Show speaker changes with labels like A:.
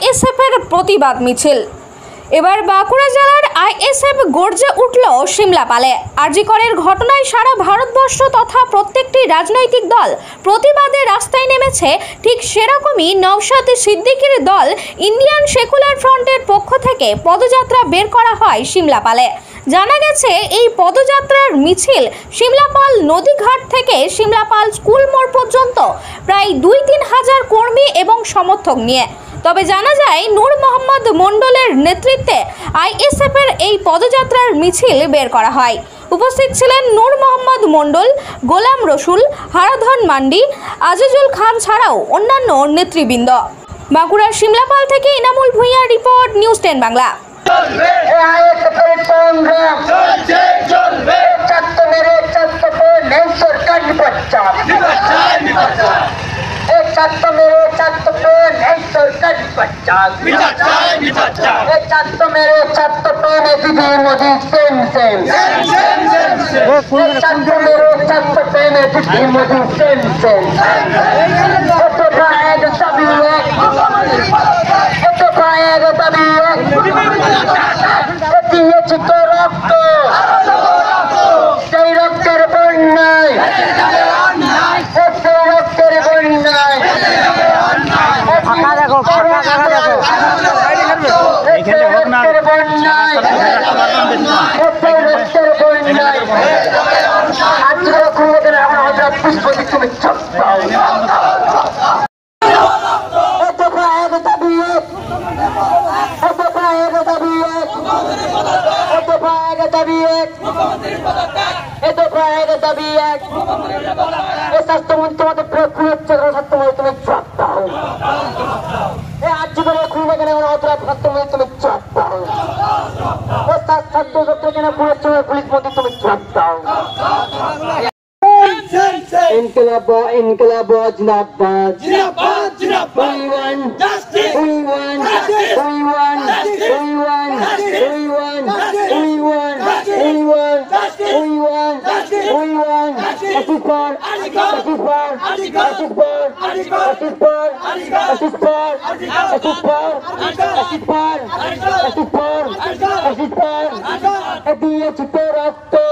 A: ISF এর প্রতিবাদ মিছিল। এবার বাঁকুড়া জেলার আইএসএফ গর্জে উঠল সিমলাপালে। আরজি করের ঘটনায় সারা ভারতবর্ষ তথা প্রত্যেকটি রাজনৈতিক দল প্রতিবাদে রাস্তায় নেমেছে। ঠিক সেরকমই নওশাদ সিদ্দিকীর দল ইন্ডিয়ান সেকুলার ফ্রন্টের পক্ষ থেকে পদযাত্রা বের করা হয় সিমলাপালে। জানা গেছে এই পদযাত্রার মিছিল সিমলাপাল নদীঘাট থেকে সিমলাপাল স্কুল মোড় পর্যন্ত প্রায় 2-3 হাজার কর্মী এবং সমর্থক নিয়ে। তবে জানা যায় নূর মোহাম্মদ মণ্ডলের নেতৃত্বে আইএসএফ এর এই পদযাত্রার মিছিল বের করা হয়। উপস্থিত ছিলেন নূর মোহাম্মদ মণ্ডল, গোলাম রসুল, হারাধন মান্ডি, আজিজুল খান ছাড়াও অন্যান্য নেতৃবৃন্দ। বাঁকুড়ার সিমলাপাল থেকে ইনামুল ভূঁইয়ার report, news 10 Bangla.
B: Inqilab Jindabad, Jindabad, Jindabad. We won, justice. We won, justice. We won, justice. We won, justice. We won, justice. We won, justice. We won, justice. We won, justice. We won, justice. Justice for, justice for, justice for, justice for, justice for, justice for, justice for, justice for, justice for. Eti ye chute rakto,